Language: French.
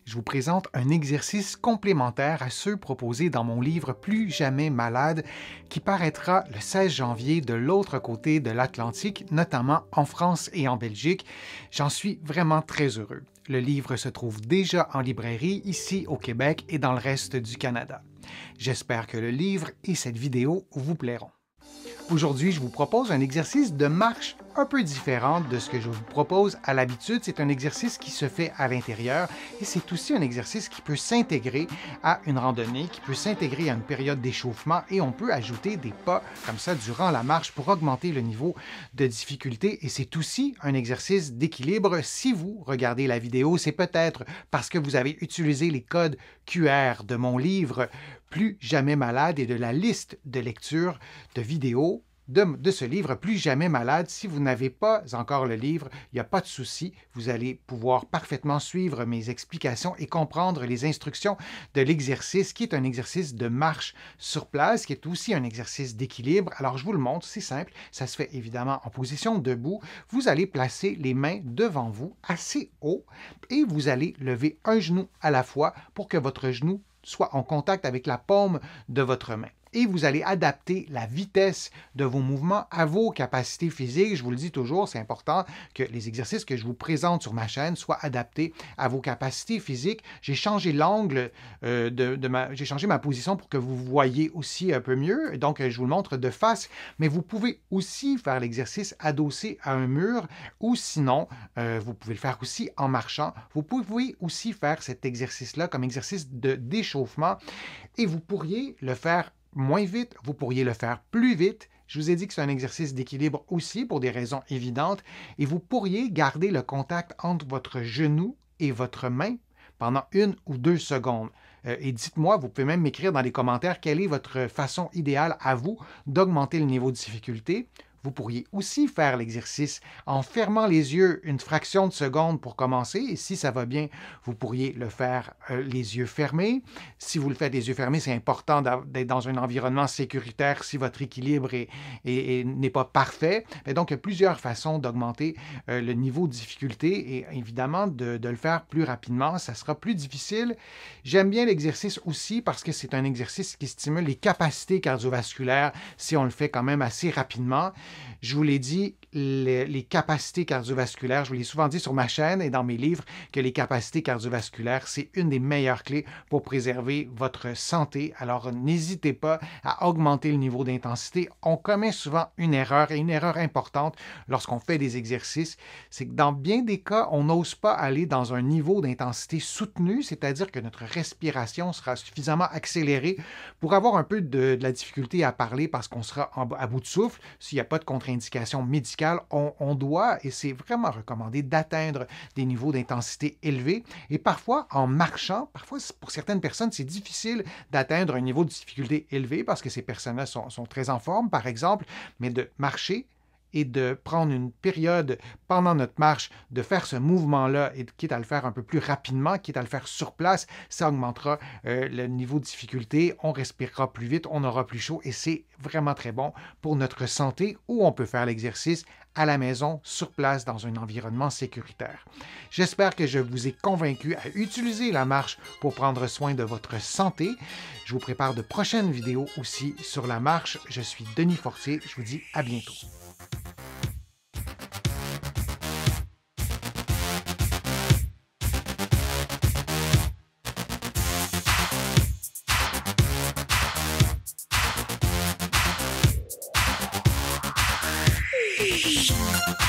je vous présente un exercice complémentaire à ceux proposés dans mon livre Plus jamais malade, qui paraîtra le 16 janvier de l'autre côté de l'Atlantique, notamment en France et en Belgique. J'en suis vraiment très heureux. Le livre se trouve déjà en librairie ici au Québec et dans le reste du Canada. J'espère que le livre et cette vidéo vous plairont. Aujourd'hui, je vous propose un exercice de marche un peu différent de ce que je vous propose à l'habitude. C'est un exercice qui se fait à l'intérieur et c'est aussi un exercice qui peut s'intégrer à une randonnée, qui peut s'intégrer à une période d'échauffement et on peut ajouter des pas comme ça durant la marche pour augmenter le niveau de difficulté. Et c'est aussi un exercice d'équilibre. Si vous regardez la vidéo, c'est peut-être parce que vous avez utilisé les codes QR de mon livre Plus jamais malade et de la liste de lecture de vidéos de ce livre Plus jamais malade. Si vous n'avez pas encore le livre, il n'y a pas de souci. Vous allez pouvoir parfaitement suivre mes explications et comprendre les instructions de l'exercice, qui est un exercice de marche sur place, qui est aussi un exercice d'équilibre. Alors, je vous le montre, c'est simple. Ça se fait évidemment en position debout. Vous allez placer les mains devant vous, assez haut, et vous allez lever un genou à la fois pour que votre genou soit en contact avec la paume de votre main. Et vous allez adapter la vitesse de vos mouvements à vos capacités physiques. Je vous le dis toujours, c'est important que les exercices que je vous présente sur ma chaîne soient adaptés à vos capacités physiques. J'ai changé l'angle, j'ai changé ma position pour que vous voyez aussi un peu mieux. Donc, je vous le montre de face, mais vous pouvez aussi faire l'exercice adossé à un mur ou sinon, vous pouvez le faire aussi en marchant. Vous pouvez aussi faire cet exercice-là comme exercice d'échauffement et vous pourriez le faire moins vite, vous pourriez le faire plus vite. Je vous ai dit que c'est un exercice d'équilibre aussi pour des raisons évidentes et vous pourriez garder le contact entre votre genou et votre main pendant 1 ou 2 secondes. Et dites-moi, vous pouvez même m'écrire dans les commentaires quelle est votre façon idéale à vous d'augmenter le niveau de difficulté. Vous pourriez aussi faire l'exercice en fermant les yeux une fraction de seconde pour commencer. Et si ça va bien, vous pourriez le faire les yeux fermés. Si vous le faites les yeux fermés, c'est important d'être dans un environnement sécuritaire si votre équilibre n'est pas parfait. Et donc, il y a plusieurs façons d'augmenter le niveau de difficulté et évidemment de le faire plus rapidement. Ça sera plus difficile. J'aime bien l'exercice aussi parce que c'est un exercice qui stimule les capacités cardiovasculaires si on le fait quand même assez rapidement. Je vous l'ai dit, les capacités cardiovasculaires, je vous l'ai souvent dit sur ma chaîne et dans mes livres, que les capacités cardiovasculaires, c'est une des meilleures clés pour préserver votre santé. Alors, n'hésitez pas à augmenter le niveau d'intensité. On commet souvent une erreur, et une erreur importante lorsqu'on fait des exercices, c'est que dans bien des cas, on n'ose pas aller dans un niveau d'intensité soutenu, c'est-à-dire que notre respiration sera suffisamment accélérée pour avoir un peu de la difficulté à parler parce qu'on sera à bout de souffle. S'il n'y a pas de contre-indication médicale, on doit, et c'est vraiment recommandé, d'atteindre des niveaux d'intensité élevés. Et parfois, en marchant, parfois pour certaines personnes, c'est difficile d'atteindre un niveau de difficulté élevé parce que ces personnes-là sont très en forme, par exemple, mais de marcher et de prendre une période pendant notre marche, de faire ce mouvement-là, et quitte à le faire un peu plus rapidement, quitte à le faire sur place, ça augmentera le niveau de difficulté, on respirera plus vite, on aura plus chaud, et c'est vraiment très bon pour notre santé, où on peut faire l'exercice à la maison, sur place, dans un environnement sécuritaire. J'espère que je vous ai convaincu à utiliser la marche pour prendre soin de votre santé. Je vous prépare de prochaines vidéos aussi sur la marche. Je suis Denis Fortier, je vous dis à bientôt. Shh.